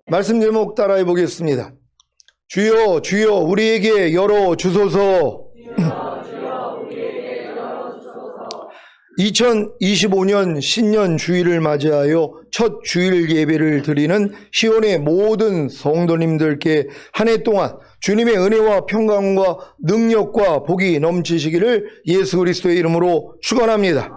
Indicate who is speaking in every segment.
Speaker 1: 말씀 제목 따라해 보겠습니다. 주여 주여 우리에게 열어주소서. 2025년 신년 주일을 맞이하여 첫 주일 예배를 드리는 시온의 모든 성도님들께 한 해 동안 주님의 은혜와 평강과 능력과 복이 넘치시기를 예수 그리스도의 이름으로 축원합니다.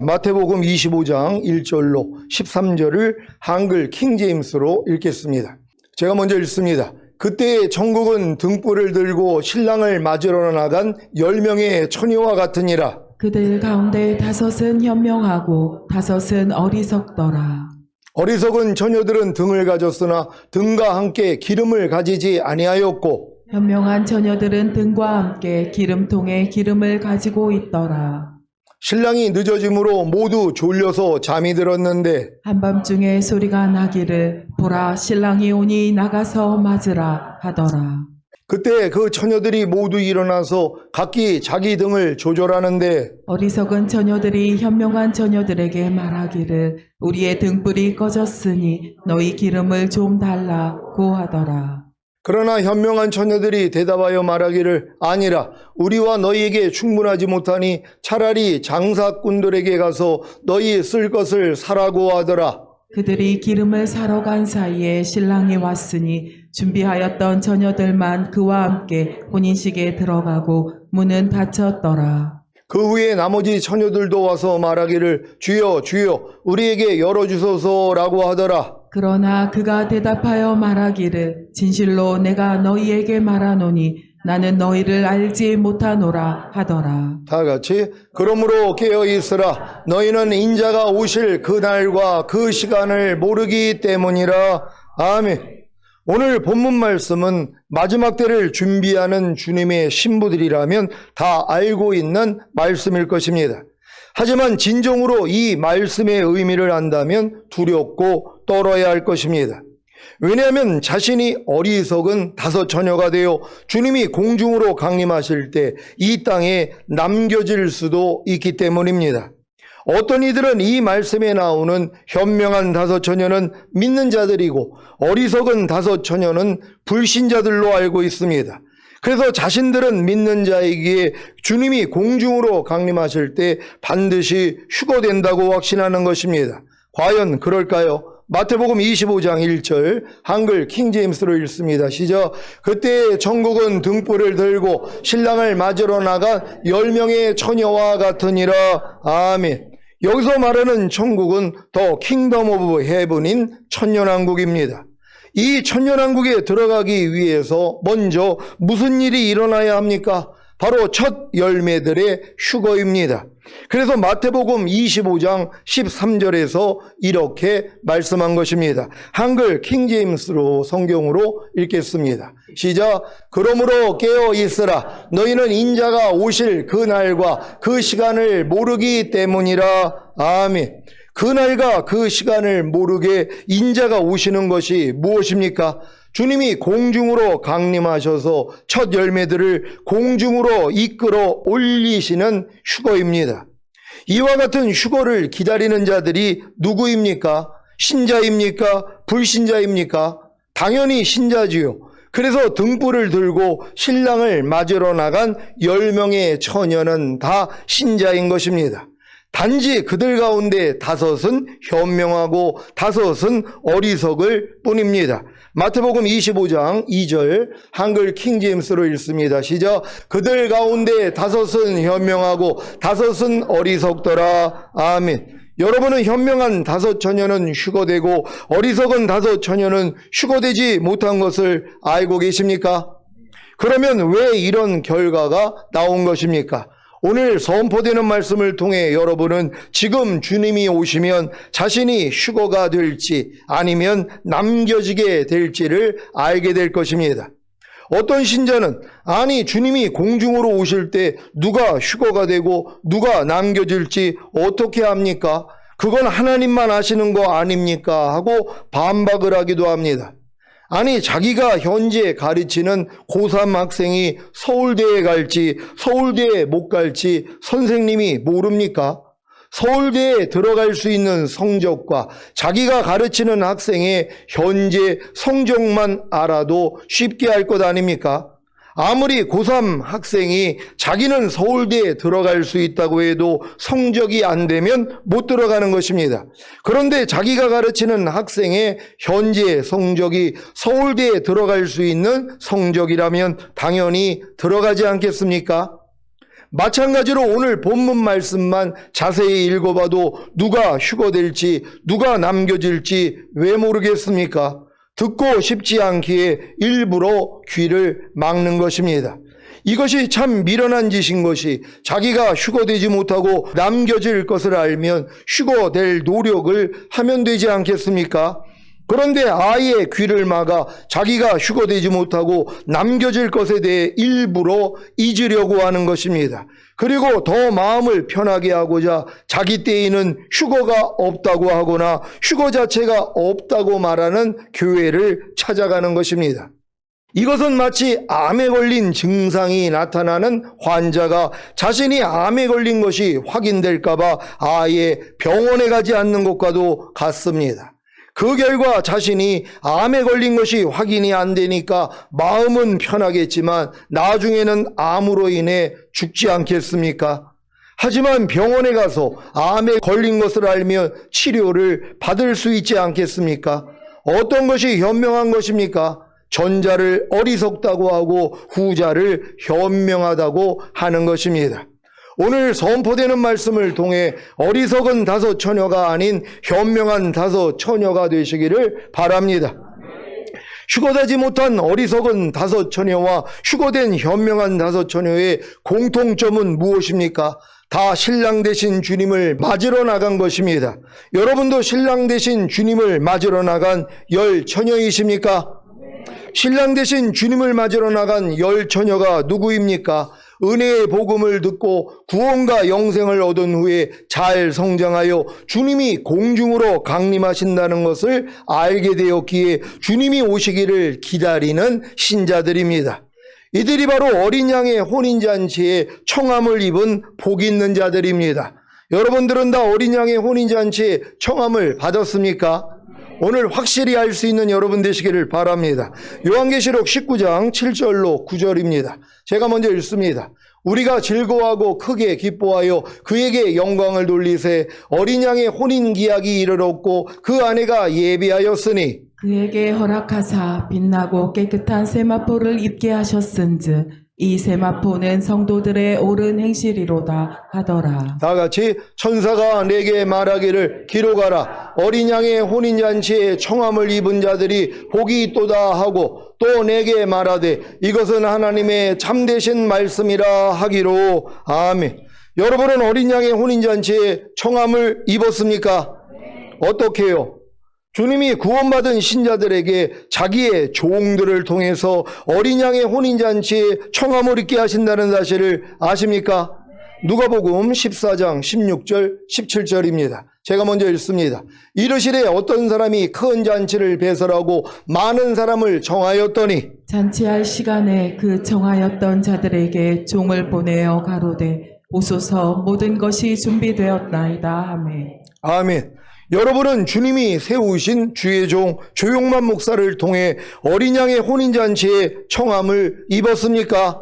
Speaker 1: 마태복음 25장 1절로 13절을 한글 킹제임스로 읽겠습니다. 제가 먼저 읽습니다. 그때 천국은 등불을 들고 신랑을 맞으러 나간 10명의 처녀와 같으니라.
Speaker 2: 그들 가운데 5은 현명하고 5은 어리석더라.
Speaker 1: 어리석은 처녀들은 등을 가졌으나 등과 함께 기름을 가지지 아니하였고,
Speaker 2: 현명한 처녀들은 등과 함께 기름통에 기름을 가지고 있더라.
Speaker 1: 신랑이 늦어짐으로 모두 졸려서 잠이 들었는데
Speaker 2: 한밤중에 소리가 나기를 보라 신랑이 오니 나가서 맞으라 하더라.
Speaker 1: 그때 그 처녀들이 모두 일어나서 각기 자기 등을 조절하는데
Speaker 2: 어리석은 처녀들이 현명한 처녀들에게 말하기를 우리의 등불이 꺼졌으니 너희 기름을 좀 달라고 하더라.
Speaker 1: 그러나 현명한 처녀들이 대답하여 말하기를 아니라 우리와 너희에게 충분하지 못하니 차라리 장사꾼들에게 가서 너희 쓸 것을 사라고 하더라.
Speaker 2: 그들이 기름을 사러 간 사이에 신랑이 왔으니 준비하였던 처녀들만 그와 함께 혼인식에 들어가고 문은 닫혔더라.
Speaker 1: 그 후에 나머지 처녀들도 와서 말하기를 주여 주여 우리에게 열어주소서라고 하더라.
Speaker 2: 그러나 그가 대답하여 말하기를 진실로 내가 너희에게 말하노니 나는 너희를 알지 못하노라 하더라.
Speaker 1: 다 같이 그러므로 깨어 있으라. 너희는 인자가 오실 그 날과 그 시간을 모르기 때문이라. 아멘. 오늘 본문 말씀은 마지막 때를 준비하는 주님의 신부들이라면 다 알고 있는 말씀일 것입니다. 하지만 진정으로 이 말씀의 의미를 안다면 두렵고 떨어야 할 것입니다. 왜냐하면 자신이 어리석은 5 처녀가 되어 주님이 공중으로 강림하실 때 이 땅에 남겨질 수도 있기 때문입니다. 어떤 이들은 이 말씀에 나오는 현명한 5 처녀는 믿는 자들이고 어리석은 5 처녀는 불신자들로 알고 있습니다. 그래서 자신들은 믿는 자이기에 주님이 공중으로 강림하실 때 반드시 휴거된다고 확신하는 것입니다. 과연 그럴까요? 마태복음 25장 1절 한글 킹제임스로 읽습니다. 시작. 그때 천국은 등불을 들고 신랑을 맞으러 나간 10명의 처녀와 같으니라. 아멘. 여기서 말하는 천국은 더 킹덤 오브 헤븐인 천년왕국입니다. 이 천년왕국에 들어가기 위해서 먼저 무슨 일이 일어나야 합니까? 바로 첫 열매들의 휴거입니다. 그래서 마태복음 25장 13절에서 이렇게 말씀한 것입니다. 한글 킹제임스로 성경으로 읽겠습니다. 시작. 그러므로 깨어 있으라. 너희는 인자가 오실 그 날과 그 시간을 모르기 때문이라. 아멘. 그 날과 그 시간을 모르게 인자가 오시는 것이 무엇입니까? 주님이 공중으로 강림하셔서 첫 열매들을 공중으로 이끌어 올리시는 휴거입니다. 이와 같은 휴거를 기다리는 자들이 누구입니까? 신자입니까? 불신자입니까? 당연히 신자지요. 그래서 등불을 들고 신랑을 맞으러 나간 10명의 처녀는 다 신자인 것입니다. 단지 그들 가운데 5은 현명하고 5은 어리석을 뿐입니다. 마태복음 25장 2절 한글 킹제임스로 읽습니다. 시작. 그들 가운데 5은 현명하고 5은 어리석더라. 아멘. 여러분은 현명한 5 처녀는 휴거되고 어리석은 5 처녀는 휴거되지 못한 것을 알고 계십니까? 그러면 왜 이런 결과가 나온 것입니까? 오늘 선포되는 말씀을 통해 여러분은 지금 주님이 오시면 자신이 휴거가 될지 아니면 남겨지게 될지를 알게 될 것입니다. 어떤 신자는 아니 주님이 공중으로 오실 때 누가 휴거가 되고 누가 남겨질지 어떻게 합니까? 그건 하나님만 아시는 거 아닙니까? 하고 반박을 하기도 합니다. 아니 자기가 현재 가르치는 고3 학생이 서울대에 갈지 서울대에 못 갈지 선생님이 모릅니까? 서울대에 들어갈 수 있는 성적과 자기가 가르치는 학생의 현재 성적만 알아도 쉽게 알 것 아닙니까? 아무리 고3 학생이 자기는 서울대에 들어갈 수 있다고 해도 성적이 안 되면 못 들어가는 것입니다. 그런데 자기가 가르치는 학생의 현재 성적이 서울대에 들어갈 수 있는 성적이라면 당연히 들어가지 않겠습니까? 마찬가지로 오늘 본문 말씀만 자세히 읽어봐도 누가 휴거될지 누가 남겨질지 왜 모르겠습니까? 듣고 싶지 않기에 일부러 귀를 막는 것입니다. 이것이 참 미련한 짓인 것이 자기가 휴거되지 못하고 남겨질 것을 알면 휴거될 노력을 하면 되지 않겠습니까? 그런데 아예 귀를 막아 자기가 휴거되지 못하고 남겨질 것에 대해 일부러 잊으려고 하는 것입니다. 그리고 더 마음을 편하게 하고자 자기 때에는 휴거가 없다고 하거나 휴거 자체가 없다고 말하는 교회를 찾아가는 것입니다. 이것은 마치 암에 걸린 증상이 나타나는 환자가 자신이 암에 걸린 것이 확인될까 봐 아예 병원에 가지 않는 것과도 같습니다. 그 결과 자신이 암에 걸린 것이 확인이 안 되니까 마음은 편하겠지만 나중에는 암으로 인해 죽지 않겠습니까? 하지만 병원에 가서 암에 걸린 것을 알면 치료를 받을 수 있지 않겠습니까? 어떤 것이 현명한 것입니까? 전자를 어리석다고 하고 후자를 현명하다고 하는 것입니다. 오늘 선포되는 말씀을 통해 어리석은 다섯 처녀가 아닌 현명한 다섯 처녀가 되시기를 바랍니다. 휴거되지 못한 어리석은 다섯 처녀와 휴거된 현명한 다섯 처녀의 공통점은 무엇입니까? 다 신랑 되신 주님을 맞으러 나간 것입니다. 여러분도 신랑 되신 주님을 맞으러 나간 열 처녀이십니까? 신랑 되신 주님을 맞으러 나간 열 처녀가 누구입니까? 은혜의 복음을 듣고 구원과 영생을 얻은 후에 잘 성장하여 주님이 공중으로 강림하신다는 것을 알게 되었기에 주님이 오시기를 기다리는 신자들입니다. 이들이 바로 어린 양의 혼인잔치에 청함을 입은 복 있는 자들입니다. 여러분들은 다 어린 양의 혼인잔치에 청함을 받았습니까? 오늘 확실히 알 수 있는 여러분 되시기를 바랍니다. 요한계시록 19장 7절로 9절입니다. 제가 먼저 읽습니다. 우리가 즐거워하고 크게 기뻐하여 그에게 영광을 돌리세 어린 양의 혼인 기약이 이르렀고 그 아내가 예비하였으니
Speaker 2: 그에게 허락하사 빛나고 깨끗한 세마포를 입게 하셨은즉 이 세마포는 성도들의 옳은 행실이로다 하더라.
Speaker 1: 다 같이 천사가 내게 말하기를 기록하라 어린 양의 혼인잔치에 청함을 입은 자들이 복이 있도다 하고 또 내게 말하되 이것은 하나님의 참되신 말씀이라 하기로. 아멘. 여러분은 어린 양의 혼인잔치에 청함을 입었습니까? 어떻게 해요? 주님이 구원받은 신자들에게 자기의 종들을 통해서 어린 양의 혼인잔치에 청함을 입게 하신다는 사실을 아십니까? 누가복음 14장 16절 17절입니다. 제가 먼저 읽습니다. 이르시되 어떤 사람이 큰 잔치를 배설하고 많은 사람을 정하였더니
Speaker 2: 잔치할 시간에 그 정하였던 자들에게 종을 보내어 가로되 오소서 모든 것이 준비되었나이다 하매.
Speaker 1: 아멘. 여러분은 주님이 세우신 주의 종 조용만 목사를 통해 어린 양의 혼인잔치에 청함을 입었습니까?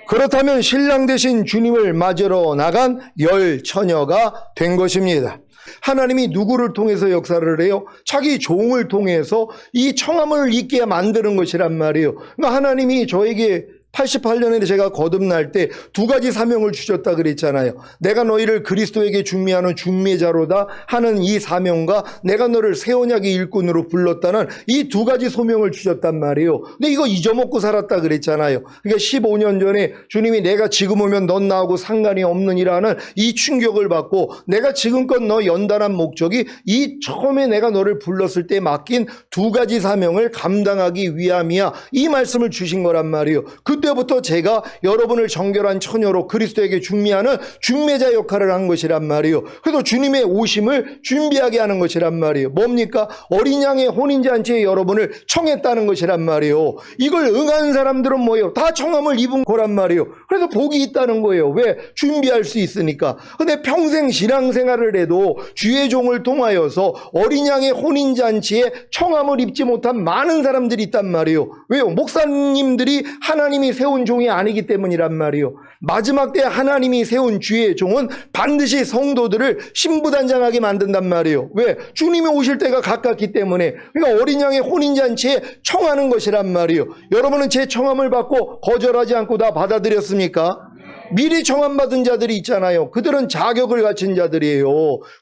Speaker 1: 그렇다면 신랑 되신 주님을 맞으러 나간 열 처녀가 된 것입니다. 하나님이 누구를 통해서 역사를 해요? 자기 종을 통해서 이 청함을 입게 만드는 것이란 말이에요. 그러니까 하나님이 저에게 88년에 제가 거듭날 때 두 가지 사명을 주셨다 그랬잖아요. 내가 너희를 그리스도에게 중미하는 중매자로다 하는 이 사명과 내가 너를 새 언약의 일꾼으로 불렀다는 이 두 가지 소명을 주셨단 말이에요. 근데 이거 잊어먹고 살았다 그랬잖아요. 그러니까 15년 전에 주님이 내가 지금 오면 넌 나하고 상관이 없느니라는 이 충격을 받고 내가 지금껏 너 연단한 목적이 이 처음에 내가 너를 불렀을 때 맡긴 두 가지 사명을 감당하기 위함이야. 이 말씀을 주신 거란 말이에요. 그 그때부터 제가 여러분을 정결한 처녀로 그리스도에게 중매하는 중매자 역할을 한 것이란 말이에요. 그래서 주님의 오심을 준비하게 하는 것이란 말이에요. 뭡니까? 어린 양의 혼인잔치에 여러분을 청했다는 것이란 말이에요. 이걸 응한 사람들은 뭐예요? 다 청함을 입은 거란 말이에요. 그래서 복이 있다는 거예요. 왜? 준비할 수 있으니까. 근데 평생 신앙생활을 해도 주의 종을 통하여서 어린 양의 혼인잔치에 청함을 입지 못한 많은 사람들이 있단 말이에요. 왜요? 목사님들이 하나님이 세운 종이 아니기 때문이란 말이에요. 마지막 때 하나님이 세운 주의 종은 반드시 성도들을 신부단장하게 만든단 말이에요. 왜? 주님이 오실 때가 가깝기 때문에. 그러니까 어린 양의 혼인잔치에 청하는 것이란 말이에요. 여러분은 제 청함을 받고 거절하지 않고 다 받아들였습니까? 미리 청함받은 자들이 있잖아요. 그들은 자격을 갖춘 자들이에요.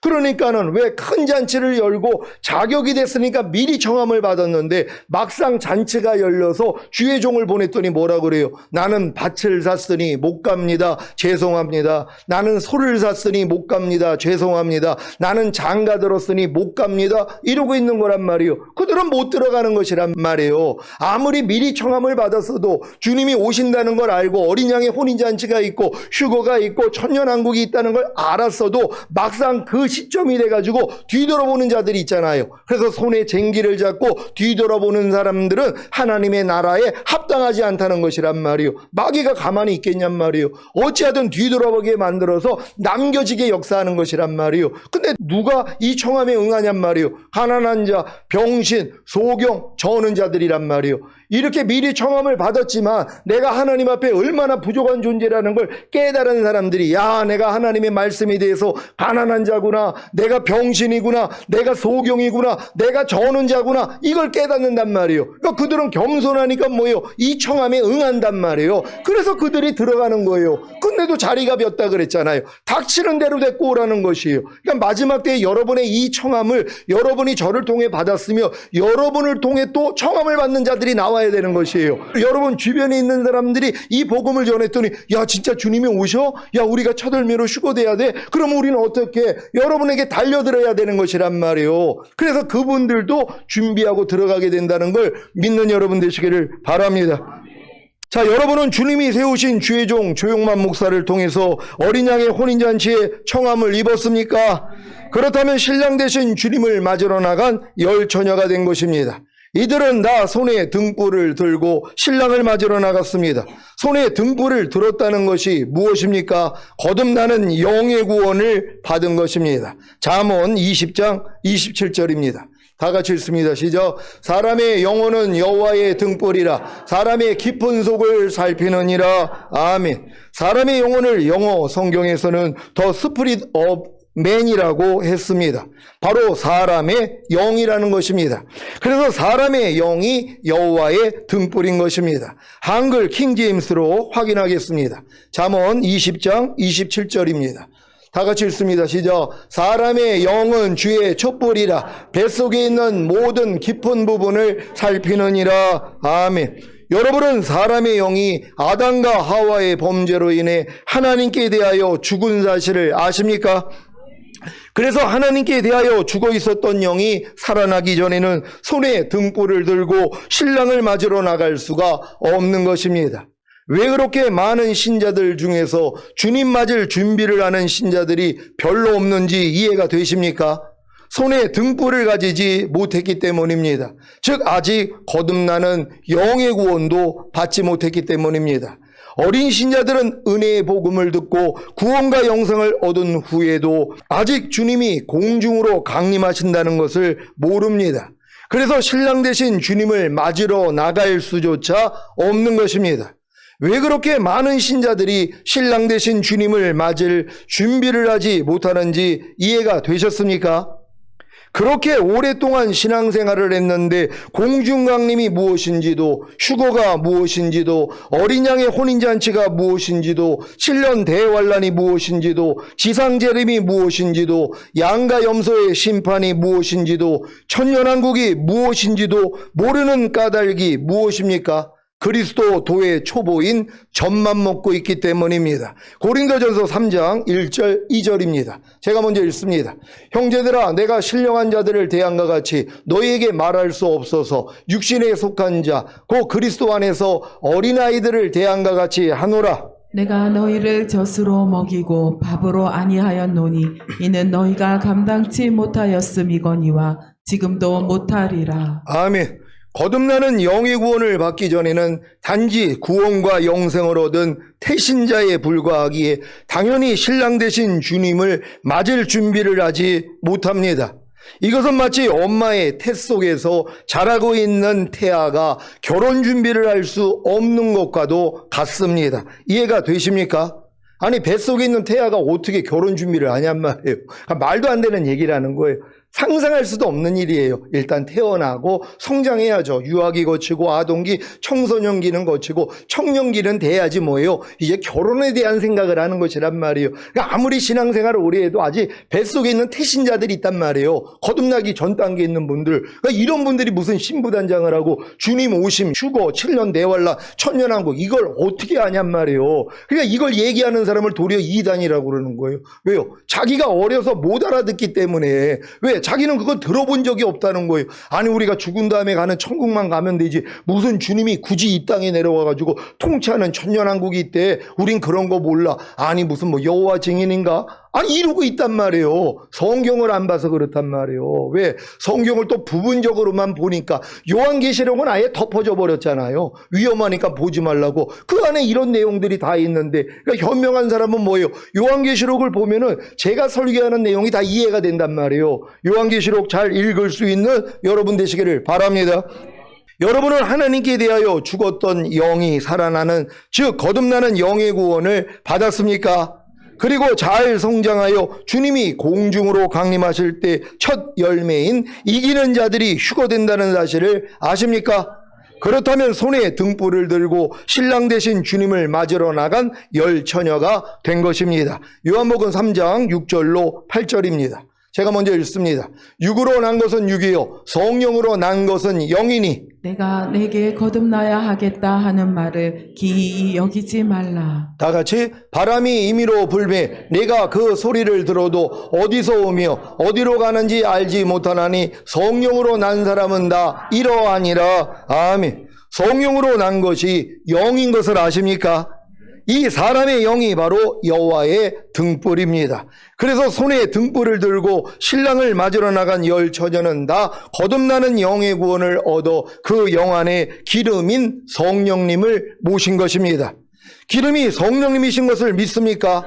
Speaker 1: 그러니까는 왜 큰 잔치를 열고 자격이 됐으니까 미리 청함을 받았는데 막상 잔치가 열려서 주의 종을 보냈더니 뭐라 그래요? 나는 밭을 샀으니 못 갑니다. 죄송합니다. 나는 소를 샀으니 못 갑니다. 죄송합니다. 나는 장가 들었으니 못 갑니다. 이러고 있는 거란 말이에요. 그들은 못 들어가는 것이란 말이에요. 아무리 미리 청함을 받았어도 주님이 오신다는 걸 알고 어린 양의 혼인잔치가 있고 휴거가 있고 천년왕국이 있다는 걸 알았어도 막상 그 시점이 돼가지고 뒤돌아보는 자들이 있잖아요. 그래서 손에 쟁기를 잡고 뒤돌아보는 사람들은 하나님의 나라에 합당하지 않다는 것이란 말이에요. 마귀가 가만히 있겠냔 말이에요. 어찌하든 뒤돌아보게 만들어서 남겨지게 역사하는 것이란 말이에요. 근데 누가 이 청함에 응하냔 말이에요. 가난한 자, 병신, 소경, 저는 자들이란 말이에요. 이렇게 미리 청함을 받았지만 내가 하나님 앞에 얼마나 부족한 존재라는 걸 깨달은 사람들이 야, 내가 하나님의 말씀에 대해서 가난한 자구나, 내가 병신이구나, 내가 소경이구나, 내가 저는 자구나, 이걸 깨닫는단 말이에요. 그러니까 그들은 겸손하니까 뭐예요? 이 청함에 응한단 말이에요. 그래서 그들이 들어가는 거예요. 근데도 자리가 비었다 그랬잖아요. 닥치는 대로 데리고 오라는 것이에요. 그러니까 마지막 때에 여러분의 이 청함을 여러분이 저를 통해 받았으며 여러분을 통해 또 청함을 받는 자들이 나와야 되는 것이에요. 여러분 주변에 있는 사람들이 이 복음을 전했더니 야, 진짜 주님이 오셔? 야, 우리가 첫얼미로 휴거돼야 돼? 그럼 우리는 어떻게? 여러분에게 달려들어야 되는 것이란 말이에요. 그래서 그분들도 준비하고 들어가게 된다는 걸 믿는 여러분 되시기를 바랍니다. 자, 여러분은 주님이 세우신 주의 종 조용만 목사를 통해서 어린 양의 혼인잔치에 청함을 입었습니까? 그렇다면 신랑 되신 주님을 맞으러 나간 열 처녀가 된 것입니다. 이들은 다 손에 등불을 들고 신랑을 맞으러 나갔습니다. 손에 등불을 들었다는 것이 무엇입니까? 거듭나는 영의 구원을 받은 것입니다. 잠언 20장 27절입니다. 다 같이 읽습니다. 시작. 사람의 영혼은 여호와의 등불이라 사람의 깊은 속을 살피느니라. 아멘. 사람의 영혼을 영어 성경에서는 The Spirit of Man이라고 했습니다. 바로 사람의 영이라는 것입니다. 그래서 사람의 영이 여호와의 등불인 것입니다. 한글 킹제임스로 확인하겠습니다. 잠언 20장 27절입니다. 다 같이 읽습니다. 시작. 사람의 영은 주의 촛불이라 뱃속에 있는 모든 깊은 부분을 살피느니라. 아멘. 여러분은 사람의 영이 아담과 하와의 범죄로 인해 하나님께 대하여 죽은 사실을 아십니까? 그래서 하나님께 대하여 죽어 있었던 영이 살아나기 전에는 손에 등불을 들고 신랑을 맞으러 나갈 수가 없는 것입니다. 왜 그렇게 많은 신자들 중에서 주님 맞을 준비를 하는 신자들이 별로 없는지 이해가 되십니까? 손에 등불을 가지지 못했기 때문입니다. 즉 아직 거듭나는 영의 구원도 받지 못했기 때문입니다. 어린 신자들은 은혜의 복음을 듣고 구원과 영생을 얻은 후에도 아직 주님이 공중으로 강림하신다는 것을 모릅니다. 그래서 신랑 되신 주님을 맞으러 나갈 수조차 없는 것입니다. 왜 그렇게 많은 신자들이 신랑 되신 주님을 맞을 준비를 하지 못하는지 이해가 되셨습니까? 그렇게 오랫동안 신앙생활을 했는데 공중강림이 무엇인지도 휴거가 무엇인지도 어린 양의 혼인잔치가 무엇인지도 7년 대환란이 무엇인지도 지상재림이 무엇인지도 양과 염소의 심판이 무엇인지도 천년왕국이 무엇인지도 모르는 까닭이 무엇입니까? 그리스도도의 초보인 젖만 먹고 있기 때문입니다. 고린도전서 3장 1절 2절입니다. 제가 먼저 읽습니다. 형제들아, 내가 신령한 자들을 대함과 같이 너희에게 말할 수 없어서 육신에 속한 자 곧 그리스도 안에서 어린아이들을 대함과 같이 하노라.
Speaker 2: 내가 너희를 젖으로 먹이고 밥으로 아니하였노니 이는 너희가 감당치 못하였음이거니와 지금도 못하리라.
Speaker 1: 아멘. 거듭나는 영의 구원을 받기 전에는 단지 구원과 영생을 얻은 태신자에 불과하기에 당연히 신랑 되신 주님을 맞을 준비를 하지 못합니다. 이것은 마치 엄마의 태 속에서 자라고 있는 태아가 결혼 준비를 할 수 없는 것과도 같습니다. 이해가 되십니까? 아니, 뱃속에 있는 태아가 어떻게 결혼 준비를 하냔 말이에요. 말도 안 되는 얘기라는 거예요. 상상할 수도 없는 일이에요. 일단 태어나고 성장해야죠. 유아기 거치고 아동기, 청소년기는 거치고 청년기는 돼야지 뭐예요. 이제 결혼에 대한 생각을 하는 것이란 말이에요. 그러니까 아무리 신앙생활을 오래 해도 아직 뱃속에 있는 태신자들이 있단 말이에요. 거듭나기 전 단계에 있는 분들. 그러니까 이런 분들이 무슨 신부단장을 하고 주님 오심, 휴거, 7년 대환란, 천년왕국 이걸 어떻게 하냔 말이에요. 그러니까 이걸 얘기하는 사람을 도리어 이단이라고 그러는 거예요. 왜요? 자기가 어려서 못 알아듣기 때문에. 왜? 자기는 그거 들어본 적이 없다는 거예요. 아니, 우리가 죽은 다음에 가는 천국만 가면 되지 무슨 주님이 굳이 이 땅에 내려와가지고 통치하는 천년왕국이 있대. 우린 그런 거 몰라. 아니, 무슨 뭐 여호와 증인인가? 아니, 이러고 있단 말이에요. 성경을 안 봐서 그렇단 말이에요. 왜? 성경을 또 부분적으로만 보니까 요한계시록은 아예 덮어져 버렸잖아요. 위험하니까 보지 말라고. 그 안에 이런 내용들이 다 있는데, 그러니까 현명한 사람은 뭐예요? 요한계시록을 보면은 제가 설교하는 내용이 다 이해가 된단 말이에요. 요한계시록 잘 읽을 수 있는 여러분 되시기를 바랍니다. 여러분은 하나님께 대하여 죽었던 영이 살아나는, 즉 거듭나는 영의 구원을 받았습니까? 그리고 잘 성장하여 주님이 공중으로 강림하실 때 첫 열매인 이기는 자들이 휴거된다는 사실을 아십니까? 그렇다면 손에 등불을 들고 신랑 되신 주님을 맞으러 나간 열 처녀가 된 것입니다. 요한복음 3장 6절로 8절입니다. 제가 먼저 읽습니다. 육으로 난 것은 육이요 성령으로 난 것은 영이니
Speaker 2: 내가 내게 거듭나야 하겠다 하는 말을 기이히 여기지 말라.
Speaker 1: 다 같이 바람이 임의로 불매 내가 그 소리를 들어도 어디서 오며 어디로 가는지 알지 못하나니 성령으로 난 사람은 다 이러하니라. 아멘. 성령으로 난 것이 영인 것을 아십니까? 이 사람의 영이 바로 여호와의 등불입니다. 그래서 손에 등불을 들고 신랑을 맞으러 나간 열 처녀는 다 거듭나는 영의 구원을 얻어 그 영 안에 기름인 성령님을 모신 것입니다. 기름이 성령님이신 것을 믿습니까?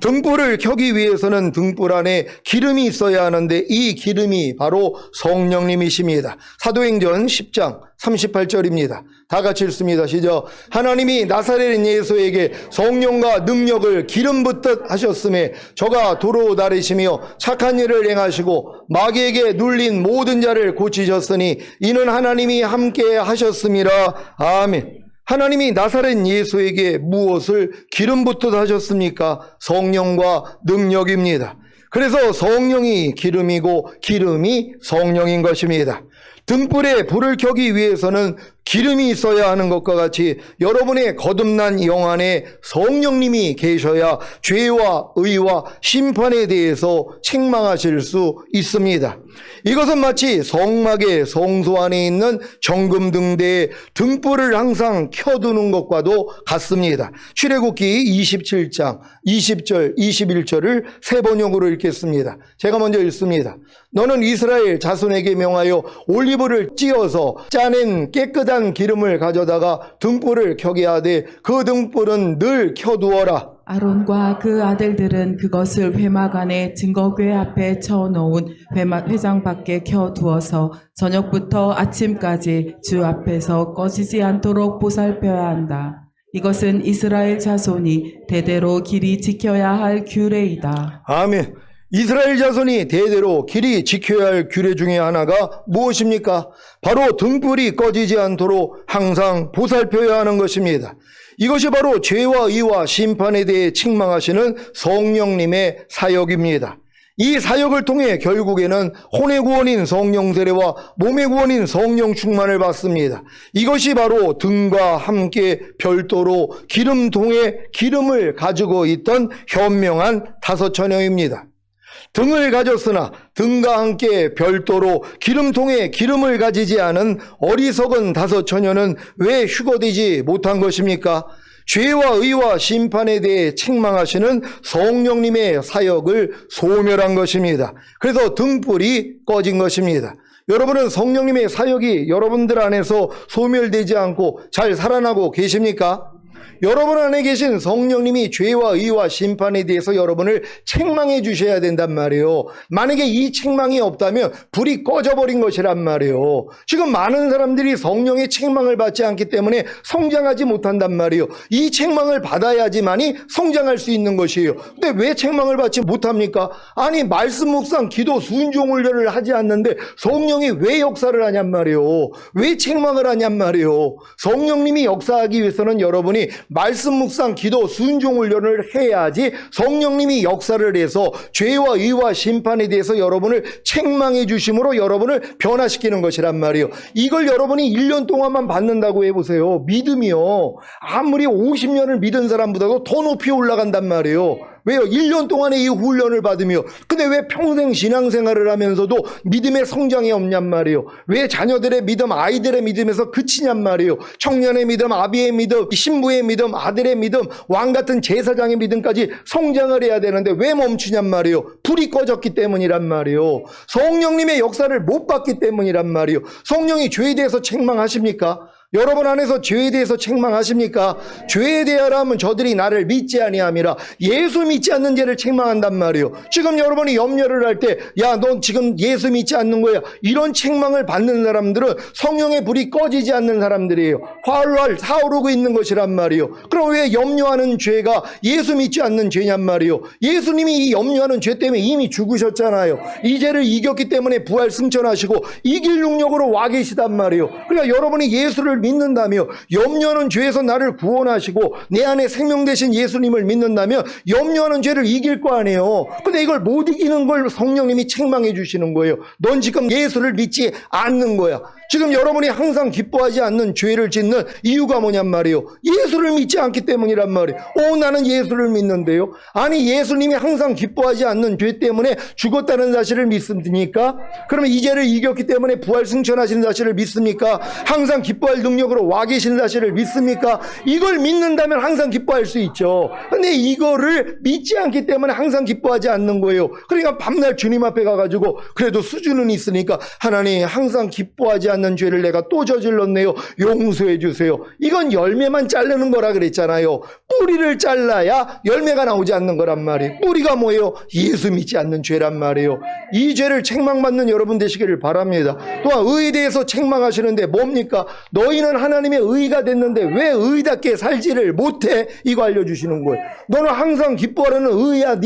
Speaker 1: 등불을 켜기 위해서는 등불 안에 기름이 있어야 하는데 이 기름이 바로 성령님이십니다. 사도행전 10장 38절입니다. 다 같이 읽습니다. 시작. 하나님이 나사렛 예수에게 성령과 능력을 기름 붓듯 하셨음에 저가 도로 다리시며 착한 일을 행하시고 마귀에게 눌린 모든 자를 고치셨으니 이는 하나님이 함께 하셨음이라. 아멘. 하나님이 나사렛 예수에게 무엇을 기름 붓듯 하셨습니까? 성령과 능력입니다. 그래서 성령이 기름이고 기름이 성령인 것입니다. 등불에 불을 켜기 위해서는 기름이 있어야 하는 것과 같이 여러분의 거듭난 영 안에 성령님이 계셔야 죄와 의와 심판에 대해서 책망하실 수 있습니다. 이것은 마치 성막의 성소 안에 있는 정금 등대에 등불을 항상 켜두는 것과도 같습니다. 출애굽기 27장 20절 21절을 세 번역으로 읽겠습니다. 제가 먼저 읽습니다. 너는 이스라엘 자손에게 명하여 올리브를 찧어서 짜낸 깨끗한 기름을 가져다가 등불을 켜게 하되 그 등불은 늘 켜두어라.
Speaker 2: 아론과 그 아들들은 그것을 회막 안에 증거궤 앞에 쳐놓은 회장 밖에 켜두어서 저녁부터 아침까지 주 앞에서 꺼지지 않도록 보살펴야 한다. 이것은 이스라엘 자손이 대대로 길이 지켜야 할 규례이다.
Speaker 1: 아멘. 이스라엘 자손이 대대로 길이 지켜야 할 규례 중에 하나가 무엇입니까? 바로 등불이 꺼지지 않도록 항상 보살펴야 하는 것입니다. 이것이 바로 죄와 의와 심판에 대해 책망하시는 성령님의 사역입니다. 이 사역을 통해 결국에는 혼의 구원인 성령 세례와 몸의 구원인 성령 충만을 받습니다. 이것이 바로 등과 함께 별도로 기름통에 기름을 가지고 있던 현명한 다섯 처녀입니다. 등을 가졌으나 등과 함께 별도로 기름통에 기름을 가지지 않은 어리석은 다섯 처녀는 왜 휴거되지 못한 것입니까? 죄와 의와 심판에 대해 책망하시는 성령님의 사역을 소멸한 것입니다. 그래서 등불이 꺼진 것입니다. 여러분은 성령님의 사역이 여러분들 안에서 소멸되지 않고 잘 살아나고 계십니까? 여러분 안에 계신 성령님이 죄와 의와 심판에 대해서 여러분을 책망해 주셔야 된단 말이에요. 만약에 이 책망이 없다면 불이 꺼져버린 것이란 말이에요. 지금 많은 사람들이 성령의 책망을 받지 않기 때문에 성장하지 못한단 말이에요. 이 책망을 받아야지만이 성장할 수 있는 것이에요. 근데 왜 책망을 받지 못합니까? 아니 말씀 묵상, 기도, 순종 훈련을 하지 않는데 성령이 왜 역사를 하냔 말이에요. 왜 책망을 하냔 말이에요. 성령님이 역사하기 위해서는 여러분이 말씀 묵상, 기도, 순종 훈련을 해야지 성령님이 역사를 해서 죄와 의와 심판에 대해서 여러분을 책망해 주심으로 여러분을 변화시키는 것이란 말이에요. 이걸 여러분이 1년 동안만 받는다고 해보세요. 믿음이요. 아무리 50년을 믿은 사람보다도 더 높이 올라간단 말이에요. 왜요? 1년 동안의 이 훈련을 받으며. 근데 왜 평생 신앙생활을 하면서도 믿음의 성장이 없냔 말이에요. 왜 자녀들의 믿음, 아이들의 믿음에서 그치냔 말이에요. 청년의 믿음, 아비의 믿음, 신부의 믿음, 아들의 믿음, 왕같은 제사장의 믿음까지 성장을 해야 되는데 왜 멈추냔 말이에요. 불이 꺼졌기 때문이란 말이에요. 성령님의 역사를 못 받기 때문이란 말이에요. 성령이 죄에 대해서 책망하십니까? 여러분 안에서 죄에 대해서 책망하십니까? 죄에 대하라면 저들이 나를 믿지 아니함이라. 예수 믿지 않는 죄를 책망한단 말이에요. 지금 여러분이 염려를 할 때 야, 너 지금 예수 믿지 않는 거야, 이런 책망을 받는 사람들은 성령의 불이 꺼지지 않는 사람들이에요. 활활 타오르고 있는 것이란 말이에요. 그럼 왜 염려하는 죄가 예수 믿지 않는 죄냔 말이에요. 예수님이 이 염려하는 죄 때문에 이미 죽으셨잖아요. 이 죄를 이겼기 때문에 부활 승천하시고 이길 능력으로 와 계시단 말이에요. 그러니까 여러분이 예수를 믿는다며, 염려하는 죄에서 나를 구원하시고 내 안에 생명 되신 예수님을 믿는다면 염려하는 죄를 이길 거 아니에요. 근데 이걸 못 이기는 걸 성령님이 책망해 주시는 거예요. 넌 지금 예수를 믿지 않는 거야. 지금 여러분이 항상 기뻐하지 않는 죄를 짓는 이유가 뭐냔 말이에요. 예수를 믿지 않기 때문이란 말이에요. 나는 예수를 믿는데요. 아니, 예수님이 항상 기뻐하지 않는 죄 때문에 죽었다는 사실을 믿습니까? 그러면 이 죄를 이겼기 때문에 부활 승천하시는 사실을 믿습니까? 항상 기뻐할 능력으로 와 계시는 사실을 믿습니까? 이걸 믿는다면 항상 기뻐할 수 있죠. 근데 이거를 믿지 않기 때문에 항상 기뻐하지 않는 거예요. 그러니까 밤날 주님 앞에 가가지고 그래도 수준은 있으니까 하나님, 항상 기뻐하지 않는 죄를 내가 또 저질렀네요. 용서해 주세요. 이건 열매만 자르는 거라 그랬잖아요. 뿌리를 잘라야 열매가 나오지 않는 거란 말이에요. 뿌리가 뭐예요? 예수 믿지 않는 죄란 말이에요. 이 죄를 책망받는 여러분 되시기를 바랍니다. 또한 의에 대해서 책망하시는데 뭡니까? 너희는 하나님의 의가 됐는데 왜 의답게 살지를 못해? 이거 알려주시는 거예요. 너는 항상 기뻐하라는 의야.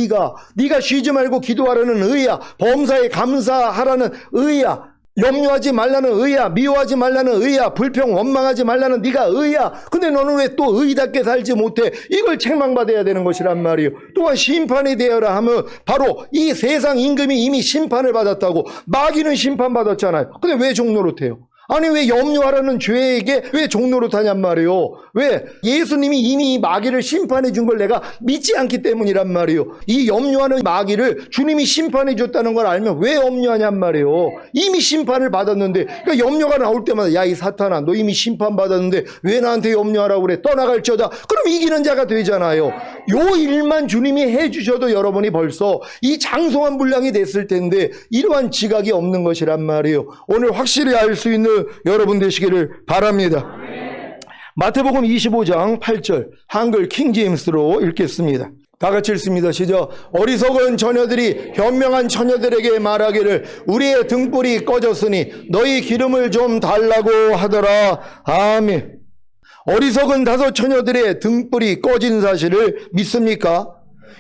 Speaker 1: 네가 쉬지 말고 기도하라는 의야. 범사에 감사하라는 의야. 염려하지 말라는 의야. 미워하지 말라는 의야. 불평 원망하지 말라는 네가 의야. 근데 너는 왜 또 의답게 살지 못해? 이걸 책망받아야 되는 것이란 말이에요. 또한 심판에 대하라 하면 바로 이 세상 임금이 이미 심판을 받았다고. 마귀는 심판받았잖아요. 근데 왜 종노릇해요? 아니, 왜 염려하라는 죄에게 왜 종노릇하냔 말이에요. 왜? 예수님이 이미 이 마귀를 심판해 준 걸 내가 믿지 않기 때문이란 말이에요. 이 염려하는 마귀를 주님이 심판해 줬다는 걸 알면 왜 염려하냔 말이에요. 이미 심판을 받았는데. 그러니까 염려가 나올 때마다 야, 이 사탄아, 너 이미 심판 받았는데 왜 나한테 염려하라고 그래? 떠나갈지어다. 그럼 이기는 자가 되잖아요. 요 일만 주님이 해 주셔도 여러분이 벌써 이 장성한 분량이 됐을 텐데 이러한 지각이 없는 것이란 말이에요. 오늘 확실히 알 수 있는 여러분 되시기를 바랍니다. 마태복음 25장 8절 한글 킹제임스로 읽겠습니다. 다 같이 읽습니다. 시작. 어리석은 처녀들이 현명한 처녀들에게 말하기를 우리의 등불이 꺼졌으니 너희 기름을 좀 달라고 하더라. 아멘. 어리석은 다섯 처녀들의 등불이 꺼진 사실을 믿습니까?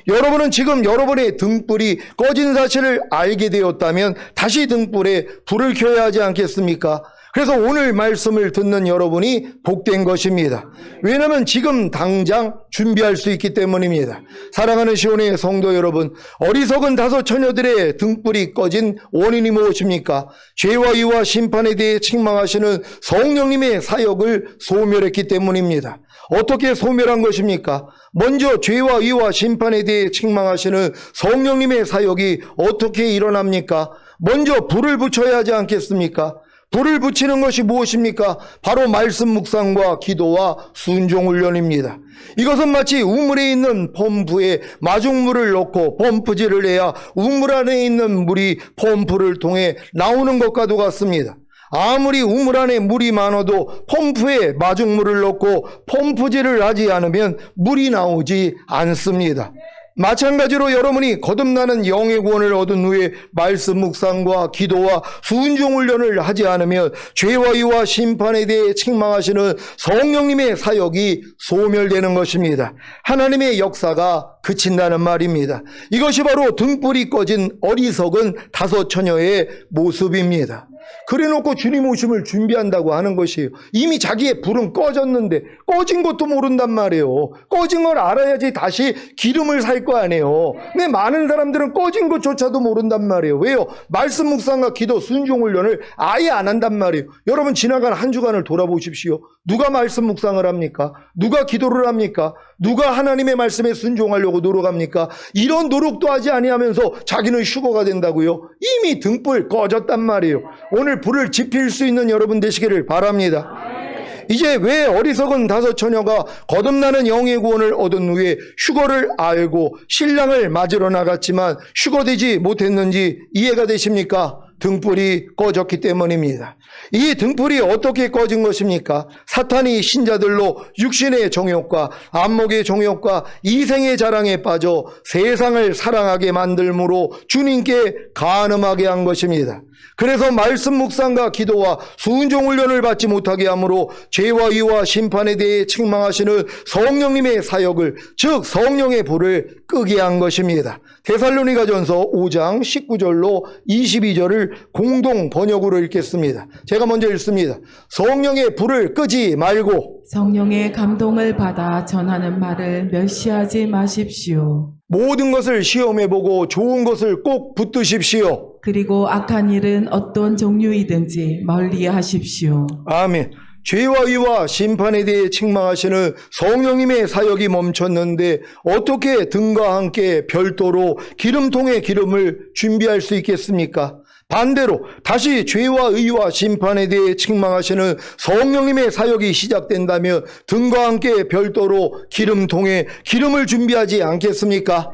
Speaker 1: 여러분은 지금 여러분의 등불이 꺼진 사실을 알게 되었다면 다시 등불에 불을 켜야 하지 않겠습니까? 그래서 오늘 말씀을 듣는 여러분이 복된 것입니다. 왜냐하면 지금 당장 준비할 수 있기 때문입니다. 사랑하는 시온의 성도 여러분, 어리석은 다섯 처녀들의 등불이 꺼진 원인이 무엇입니까? 죄와 의와 심판에 대해 책망하시는 성령님의 사역을 소멸했기 때문입니다. 어떻게 소멸한 것입니까? 먼저 죄와 의와 심판에 대해 책망하시는 성령님의 사역이 어떻게 일어납니까? 먼저 불을 붙여야 하지 않겠습니까? 불을 붙이는 것이 무엇입니까? 바로 말씀 묵상과 기도와 순종 훈련입니다. 이것은 마치 우물에 있는 펌프에 마중물을 넣고 펌프질을 해야 우물 안에 있는 물이 펌프를 통해 나오는 것과도 같습니다. 아무리 우물 안에 물이 많아도 펌프에 마중물을 넣고 펌프질을 하지 않으면 물이 나오지 않습니다. 마찬가지로 여러분이 거듭나는 영의 구원을 얻은 후에 말씀 묵상과 기도와 순종 훈련을 하지 않으면 죄와 의와 심판에 대해 책망하시는 성령님의 사역이 소멸되는 것입니다. 하나님의 역사가 그친다는 말입니다. 이것이 바로 등불이 꺼진 어리석은 다섯 처녀의 모습입니다. 그래놓고 주님 오심을 준비한다고 하는 것이에요. 이미 자기의 불은 꺼졌는데 꺼진 것도 모른단 말이에요. 꺼진 걸 알아야지 다시 기름을 살 거 아니에요. 근데 많은 사람들은 꺼진 것조차도 모른단 말이에요. 왜요? 말씀 묵상과 기도 순종 훈련을 아예 안 한단 말이에요. 여러분 지나간 한 주간을 돌아보십시오. 누가 말씀 묵상을 합니까? 누가 기도를 합니까? 누가 하나님의 말씀에 순종하려고 노력합니까? 이런 노력도 하지 아니하면서 자기는 휴거가 된다고요? 이미 등불 꺼졌단 말이에요. 오늘 불을 지필 수 있는 여러분 되시기를 바랍니다. 이제 왜 어리석은 다섯 처녀가 거듭나는 영의 구원을 얻은 후에 휴거를 알고 신랑을 맞으러 나갔지만 휴거되지 못했는지 이해가 되십니까? 등불이 꺼졌기 때문입니다. 이 등불이 어떻게 꺼진 것입니까? 사탄이 신자들로 육신의 정욕과 안목의 정욕과 이생의 자랑에 빠져 세상을 사랑하게 만들므로 주님께 간음하게 한 것입니다. 그래서 말씀 묵상과 기도와 순종 훈련을 받지 못하게 하므로 죄와 의와 심판에 대해 책망하시는 성령님의 사역을, 즉 성령의 불을 끄게 한 것입니다. 데살로니가전서 5장 19절로 22절을 공동 번역으로 읽겠습니다. 제가 먼저 읽습니다. 성령의 불을 끄지 말고
Speaker 2: 성령의 감동을 받아 전하는 말을 멸시하지 마십시오.
Speaker 1: 모든 것을 시험해보고 좋은 것을 꼭 붙드십시오.
Speaker 2: 그리고 악한 일은 어떤 종류이든지 멀리 하십시오.
Speaker 1: 아멘. 죄와 의와 심판에 대해 책망하시는 성령님의 사역이 멈췄는데 어떻게 등과 함께 별도로 기름통에 기름을 준비할 수 있겠습니까? 반대로 다시 죄와 의와 심판에 대해 책망하시는 성령님의 사역이 시작된다면 등과 함께 별도로 기름통에 기름을 준비하지 않겠습니까?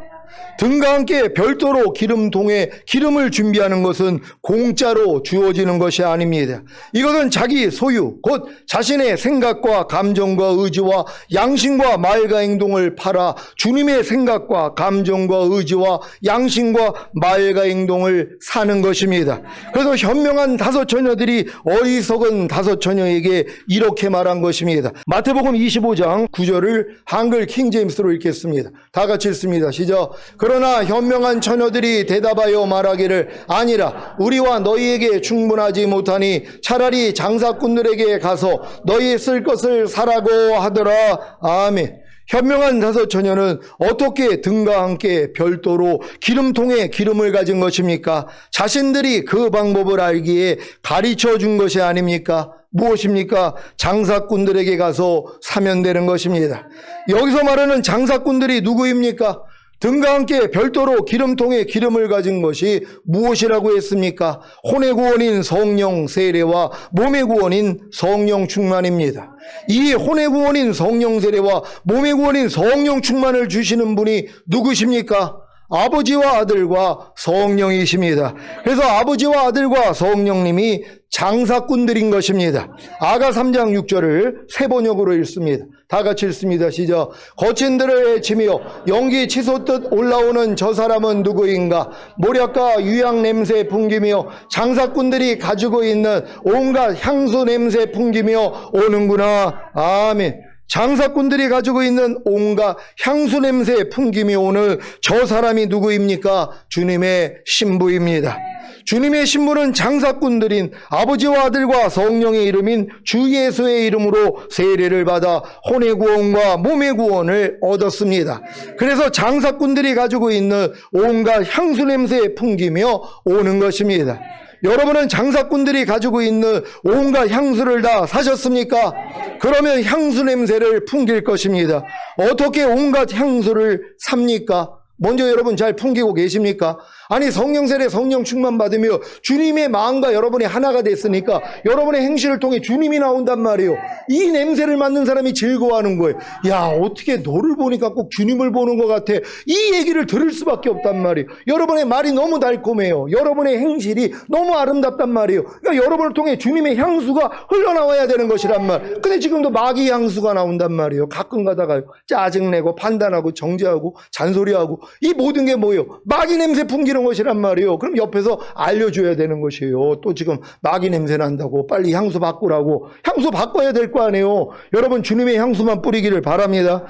Speaker 1: 등과 함께 별도로 기름통에 기름을 준비하는 것은 공짜로 주어지는 것이 아닙니다. 이것은 자기 소유, 곧 자신의 생각과 감정과 의지와 양심과 말과 행동을 팔아 주님의 생각과 감정과 의지와 양심과 말과 행동을 사는 것입니다. 그래서 현명한 다섯 처녀들이 어리석은 다섯 처녀에게 이렇게 말한 것입니다. 마태복음 25장 9절을 한글 킹제임스로 읽겠습니다. 다 같이 읽습니다. 시작. 그러나 현명한 처녀들이 대답하여 말하기를 아니라 우리와 너희에게 충분하지 못하니 차라리 장사꾼들에게 가서 너희 쓸 것을 사라고 하더라. 아멘. 현명한 다섯 처녀는 어떻게 등과 함께 별도로 기름통에 기름을 가진 것입니까? 자신들이 그 방법을 알기에 가르쳐 준 것이 아닙니까? 무엇입니까? 장사꾼들에게 가서 사면 되는 것입니다. 여기서 말하는 장사꾼들이 누구입니까? 등과 함께 별도로 기름통에 기름을 가진 것이 무엇이라고 했습니까? 혼의 구원인 성령 세례와 몸의 구원인 성령 충만입니다. 이 혼의 구원인 성령 세례와 몸의 구원인 성령 충만을 주시는 분이 누구십니까? 아버지와 아들과 성령이십니다. 그래서 아버지와 아들과 성령님이 장사꾼들인 것입니다. 아가 3장 6절을 새 번역으로 읽습니다. 다 같이 읽습니다. 시작. 거친 들을 헤치며 연기 치솟듯 올라오는 저 사람은 누구인가? 모략과 유향 냄새 풍기며 장사꾼들이 가지고 있는 온갖 향수 냄새 풍기며 오는구나. 아멘. 장사꾼들이 가지고 있는 온갖 향수 냄새의 풍김이 오늘 저 사람이 누구입니까? 주님의 신부입니다. 주님의 신부는 장사꾼들인 아버지와 아들과 성령의 이름인 주 예수의 이름으로 세례를 받아 혼의 구원과 몸의 구원을 얻었습니다. 그래서 장사꾼들이 가지고 있는 온갖 향수 냄새에 풍기며 오는 것입니다. 여러분은 장사꾼들이 가지고 있는 온갖 향수를 다 사셨습니까? 그러면 향수 냄새를 풍길 것입니다. 어떻게 온갖 향수를 삽니까? 먼저 여러분 잘 풍기고 계십니까? 아니 성령 세례 성령 충만 받으며 주님의 마음과 여러분이 하나가 됐으니까 여러분의 행실을 통해 주님이 나온단 말이에요. 이 냄새를 맡는 사람이 즐거워하는 거예요. 야, 어떻게 너를 보니까 꼭 주님을 보는 것 같아. 이 얘기를 들을 수밖에 없단 말이에요. 여러분의 말이 너무 달콤해요. 여러분의 행실이 너무 아름답단 말이에요. 그러니까 여러분을 통해 주님의 향수가 흘러나와야 되는 것이란 말. 근데 지금도 마귀 향수가 나온단 말이에요. 가끔 가다가요, 짜증내고 판단하고 정죄하고 잔소리하고, 이 모든 게 뭐예요? 마귀 냄새 풍기는 것이란 말이에요. 그럼 옆에서 알려줘야 되는 것이에요. 또 지금 마귀 냄새 난다고 빨리 향수 바꾸라고. 향수 바꿔야 될 거 아니에요. 여러분 주님의 향수만 뿌리기를 바랍니다.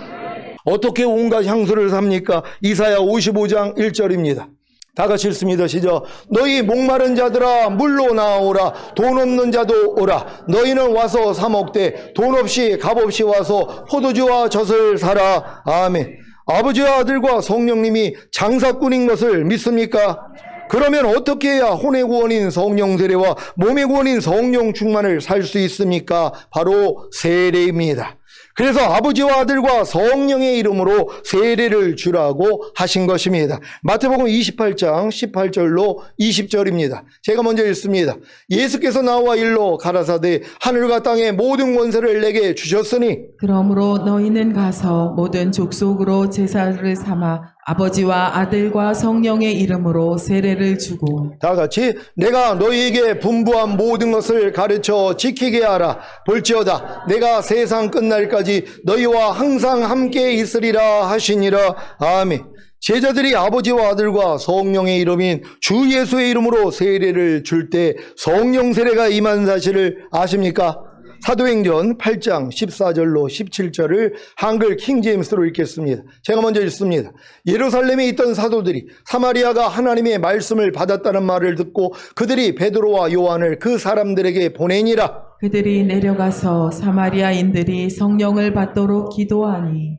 Speaker 1: 어떻게 온갖 향수를 삽니까? 이사야 55장 1절입니다. 다 같이 읽습니다. 시작. 너희 목마른 자들아 물로 나오라. 돈 없는 자도 오라. 너희는 와서 사 먹되 돈 없이 값 없이 와서 포도주와 젖을 사라. 아멘. 아버지와 아들과 성령님이 장사꾼인 것을 믿습니까? 그러면 어떻게 해야 혼의 구원인 성령 세례와 몸의 구원인 성령 충만을 살 수 있습니까? 바로 세례입니다. 그래서 아버지와 아들과 성령의 이름으로 세례를 주라고 하신 것입니다. 마태복음 28장 18절로 20절입니다. 제가 먼저 읽습니다. 예수께서 나와 일러 가라사대 하늘과 땅의 모든 권세를 내게 주셨으니
Speaker 2: 그러므로 너희는 가서 모든 족속으로 제사를 삼아 아버지와 아들과 성령의 이름으로 세례를 주고
Speaker 1: 다 같이 내가 너희에게 분부한 모든 것을 가르쳐 지키게 하라. 볼지어다 내가 세상 끝날까지 너희와 항상 함께 있으리라 하시니라. 아멘. 제자들이 아버지와 아들과 성령의 이름인 주 예수의 이름으로 세례를 줄 때 성령 세례가 임한 사실을 아십니까? 사도행전 8장 14절로 17절을 한글 킹제임스로 읽겠습니다. 제가 먼저 읽습니다. 예루살렘에 있던 사도들이 사마리아가 하나님의 말씀을 받았다는 말을 듣고 그들이 베드로와 요한을 그 사람들에게 보내니라.
Speaker 2: 그들이 내려가서 사마리아인들이 성령을 받도록 기도하니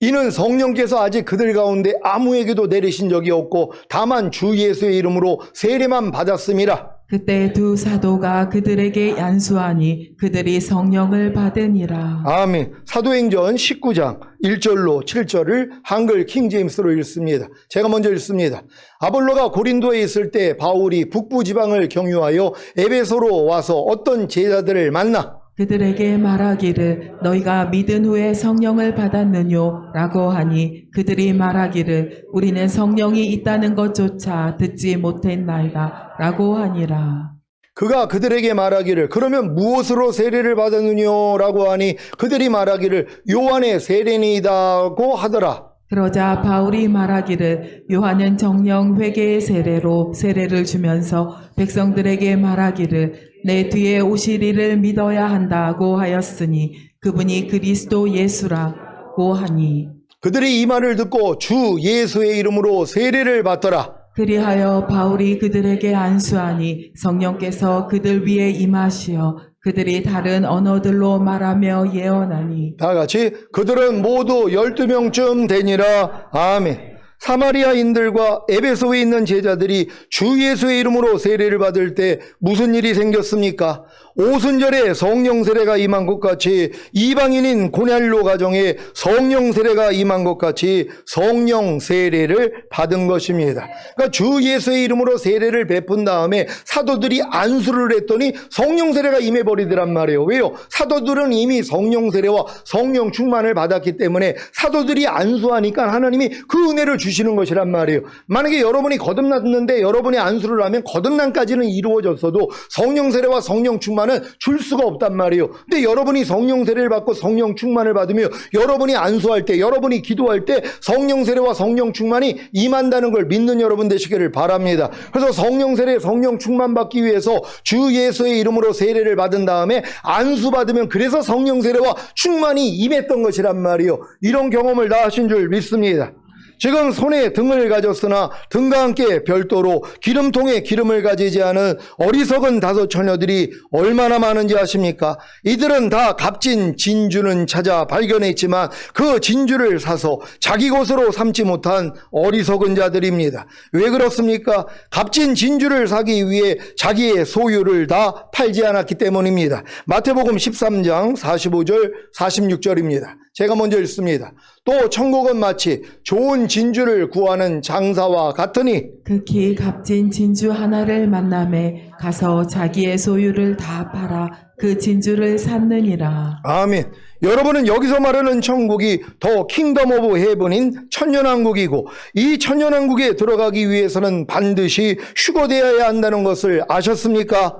Speaker 1: 이는 성령께서 아직 그들 가운데 아무에게도 내리신 적이 없고 다만 주 예수의 이름으로 세례만 받았음이라.
Speaker 2: 그때 두 사도가 그들에게 안수하니 그들이 성령을 받으니라.
Speaker 1: 아멘. 사도행전 19장 1절로 7절을 한글 킹제임스로 읽습니다. 제가 먼저 읽습니다. 아볼로가 고린도에 있을 때 바울이 북부 지방을 경유하여 에베소로 와서 어떤 제자들을 만나
Speaker 2: 그들에게 말하기를 너희가 믿은 후에 성령을 받았느뇨 라고 하니 그들이 말하기를 우리는 성령이 있다는 것조차 듣지 못했나이다 라고 하니라.
Speaker 1: 그가 그들에게 말하기를 그러면 무엇으로 세례를 받았느뇨 라고 하니 그들이 말하기를 요한의 세례니이다고 하더라.
Speaker 2: 그러자 바울이 말하기를 요한은 정령 회개의 세례로 세례를 주면서 백성들에게 말하기를 내 뒤에 오실 이를 믿어야 한다고 하였으니 그분이 그리스도 예수라고 하니
Speaker 1: 그들이 이 말을 듣고 주 예수의 이름으로 세례를 받더라.
Speaker 2: 그리하여 바울이 그들에게 안수하니 성령께서 그들 위에 임하시어 그들이 다른 언어들로 말하며 예언하니
Speaker 1: 다 같이 그들은 모두 12명쯤 되니라. 아멘. 사마리아인들과 에베소에 있는 제자들이 주 예수의 이름으로 세례를 받을 때 무슨 일이 생겼습니까? 오순절에 성령 세례가 임한 것 같이 이방인인 고넬료 가정에 성령 세례가 임한 것 같이 성령 세례를 받은 것입니다. 그러니까 주 예수의 이름으로 세례를 베푼 다음에 사도들이 안수를 했더니 성령 세례가 임해버리더란 말이에요. 왜요? 사도들은 이미 성령 세례와 성령 충만을 받았기 때문에 사도들이 안수하니까 하나님이 그 은혜를 주시는 것이란 말이에요. 만약에 여러분이 거듭났는데 여러분이 안수를 하면 거듭남까지는 이루어졌어도 성령 세례와 성령 충만 충만은 줄 수가 없단 말이에요. 근데 여러분이 성령 세례를 받고 성령 충만을 받으며 여러분이 안수할 때, 여러분이 기도할 때 성령 세례와 성령 충만이 임한다는 걸 믿는 여러분 되시기를 바랍니다. 그래서 성령 세례, 성령 충만 받기 위해서 주 예수의 이름으로 세례를 받은 다음에 안수 받으면 그래서 성령 세례와 충만이 임했던 것이란 말이에요. 이런 경험을 다 하신 줄 믿습니다. 지금 손에 등을 가졌으나 등과 함께 별도로 기름통에 기름을 가지지 않은 어리석은 다섯 처녀들이 얼마나 많은지 아십니까? 이들은 다 값진 진주는 찾아 발견했지만 그 진주를 사서 자기 것으로 삼지 못한 어리석은 자들입니다. 왜 그렇습니까? 값진 진주를 사기 위해 자기의 소유를 다 팔지 않았기 때문입니다. 마태복음 13장 45절 46절입니다. 제가 먼저 읽습니다. 또 천국은 마치 좋은 진주를 구하는 장사와 같으니
Speaker 2: 극히 값진 진주 하나를 만남에 가서 자기의 소유를 다 팔아 그 진주를 샀느니라.
Speaker 1: 아멘. 여러분은 여기서 말하는 천국이 더 킹덤 오브 헤븐인 천년왕국이고 이 천년왕국에 들어가기 위해서는 반드시 휴거되어야 한다는 것을 아셨습니까?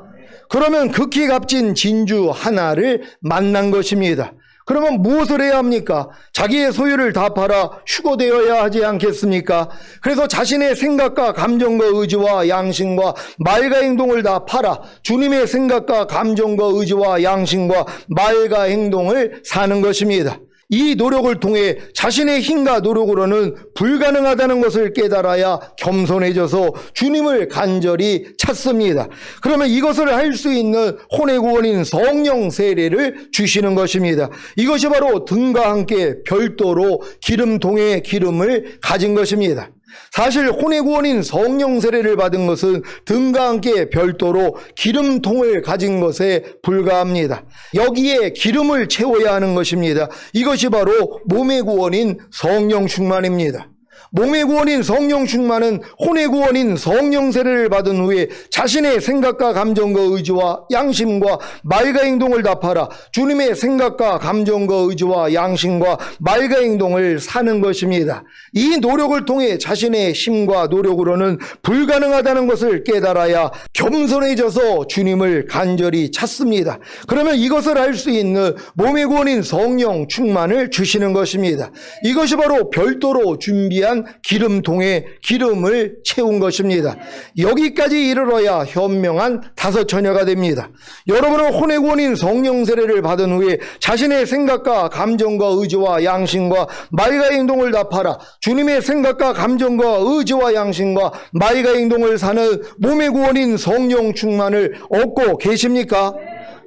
Speaker 1: 그러면 극히 값진 진주 하나를 만난 것입니다. 그러면 무엇을 해야 합니까? 자기의 소유를 다 팔아 휴거되어야 하지 않겠습니까? 그래서 자신의 생각과 감정과 의지와 양심과 말과 행동을 다 팔아 주님의 생각과 감정과 의지와 양심과 말과 행동을 사는 것입니다. 이 노력을 통해 자신의 힘과 노력으로는 불가능하다는 것을 깨달아야 겸손해져서 주님을 간절히 찾습니다. 그러면 이것을 할 수 있는 혼의 구원인 성령 세례를 주시는 것입니다. 이것이 바로 등과 함께 별도로 기름통에 기름을 가진 것입니다. 사실 혼의 구원인 성령 세례를 받은 것은 등과 함께 별도로 기름통을 가진 것에 불과합니다. 여기에 기름을 채워야 하는 것입니다. 이것이 바로 몸의 구원인 성령 충만입니다. 몸의 구원인 성령 충만은 혼의 구원인 성령 세례를 받은 후에 자신의 생각과 감정과 의지와 양심과 말과 행동을 다 팔아 주님의 생각과 감정과 의지와 양심과 말과 행동을 사는 것입니다. 이 노력을 통해 자신의 힘과 노력으로는 불가능하다는 것을 깨달아야 겸손해져서 주님을 간절히 찾습니다. 그러면 이것을 할 수 있는 몸의 구원인 성령 충만을 주시는 것입니다. 이것이 바로 별도로 준비한 기름통에 기름을 채운 것입니다. 여기까지 이르러야 현명한 다섯 처녀가 됩니다. 여러분은 혼의 구원인 성령 세례를 받은 후에 자신의 생각과 감정과 의지와 양심과 말과 행동을 다 팔아 주님의 생각과 감정과 의지와 양심과 말과 행동을 사는 몸의 구원인 성령 충만을 얻고 계십니까?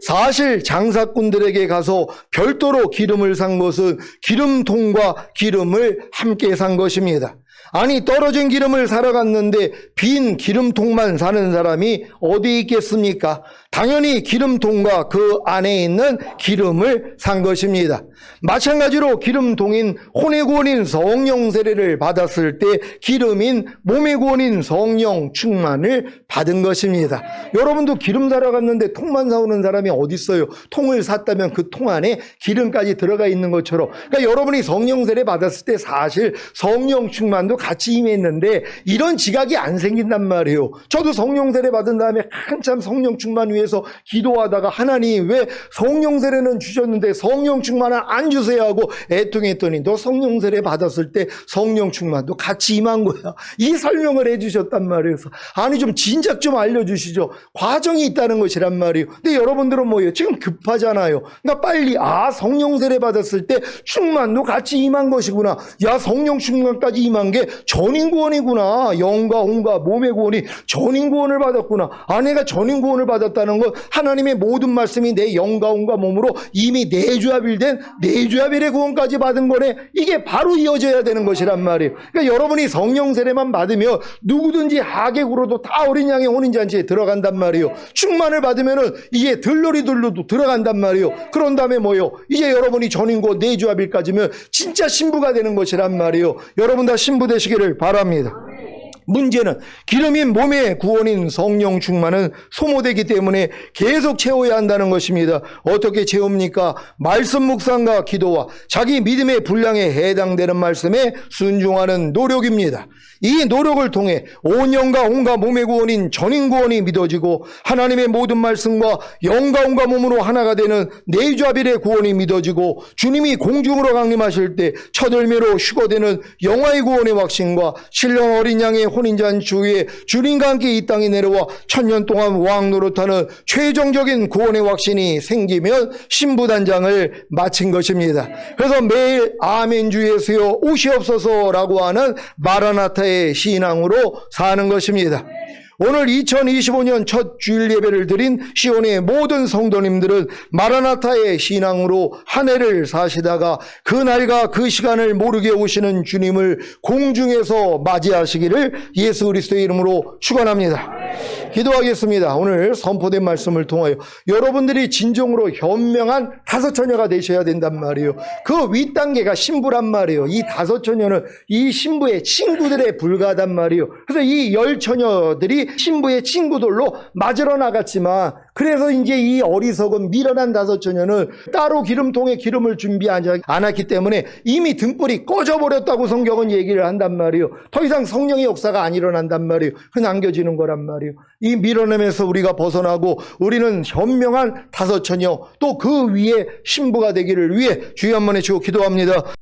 Speaker 1: 사실 장사꾼들에게 가서 별도로 기름을 산 것은 기름통과 기름을 함께 산 것입니다. 아니 떨어진 기름을 사러 갔는데 빈 기름통만 사는 사람이 어디 있겠습니까? 당연히 기름통과 그 안에 있는 기름을 산 것입니다. 마찬가지로 기름통인 혼의 구원인 성령 세례를 받았을 때 기름인 몸의 구원인 성령 충만을 받은 것입니다. 여러분도 기름 사러 갔는데 통만 사오는 사람이 어디 있어요? 통을 샀다면 그 통 안에 기름까지 들어가 있는 것처럼, 그러니까 여러분이 성령 세례 받았을 때 사실 성령 충만도 같이 임했는데 이런 지각이 안 생긴단 말이에요. 저도 성령 세례 받은 다음에 한참 성령 충만 위해서 기도하다가 하나님 왜 성령 세례는 주셨는데 성령 충만은 안 주세요 하고 애통했더니 너 성령 세례 받았을 때 성령 충만도 같이 임한 거야. 이 설명을 해주셨단 말이에요. 아니 좀 진작 좀 알려주시죠. 과정이 있다는 것이란 말이에요. 근데 여러분들은 뭐예요? 지금 급하잖아요. 그러니까 빨리 성령 세례 받았을 때 충만도 같이 임한 것이구나. 야 성령 충만까지 임한 게 전인 구원이구나. 영과 혼과 몸의 구원이 전인 구원을 받았구나. 내가 전인 구원을 받았다는 건 하나님의 모든 말씀이 내 영과 혼과 몸으로 이미 내주합일된 내주합일의 구원까지 받은 거네. 이게 바로 이어져야 되는 것이란 말이에요. 그러니까 여러분이 성령 세례만 받으면 누구든지 하객으로도 다 어린 양의 혼인잔치에 들어간단 말이에요. 충만을 받으면은 이제 들러리들로도 들어간단 말이에요. 그런 다음에 뭐예요? 이제 여러분이 전인 구원 내주합일까지면 진짜 신부가 되는 것이란 말이에요. 여러분 다 신부 되시기를 바랍니다. 문제는 기름인 몸의 구원인 성령 충만은 소모되기 때문에 계속 채워야 한다는 것입니다. 어떻게 채웁니까? 말씀 묵상과 기도와 자기 믿음의 분량에 해당되는 말씀에 순종하는 노력입니다. 이 노력을 통해 온 영과 온과 몸의 구원인 전인 구원이 믿어지고 하나님의 모든 말씀과 영과 온과 몸으로 하나가 되는 내주아빌의 구원이 믿어지고 주님이 공중으로 강림하실 때 첫 열매로 휴거되는 영화의 구원의 확신과 신령 어린 양의 혼인잔치 후에 주님과 함께 이 땅에 내려와 천년 동안 왕 노릇하는 최종적인 구원의 확신이 생기면 신부단장을 마친 것입니다. 그래서 매일 아멘 주 예수여 오시옵소서라고 하는 마라나타의 신앙으로 사는 것입니다. 오늘 2025년 첫 주일 예배를 드린 시온의 모든 성도님들은 마라나타의 신앙으로 한 해를 사시다가 그 날과 그 시간을 모르게 오시는 주님을 공중에서 맞이하시기를 예수 그리스도의 이름으로 축원합니다. 기도하겠습니다. 오늘 선포된 말씀을 통하여 여러분들이 진정으로 현명한 다섯 처녀가 되셔야 된단 말이에요. 그 윗단계가 신부란 말이에요. 이 다섯 처녀는 이 신부의 친구들에 불과하단 말이에요. 그래서 이 열 처녀들이 신부의 친구들로 맞으러 나갔지만 그래서 이제 이 어리석은 미련한 다섯 처녀는 따로 기름통에 기름을 준비하지 않았기 때문에 이미 등불이 꺼져버렸다고 성경은 얘기를 한단 말이에요. 더 이상 성령의 역사가 안 일어난단 말이에요. 그 남겨지는 거란 말이에요. 이 미련함에서 우리가 벗어나고 우리는 현명한 다섯 처녀 또 그 위에 신부가 되기를 위해 주여 한번 해주고 기도합니다.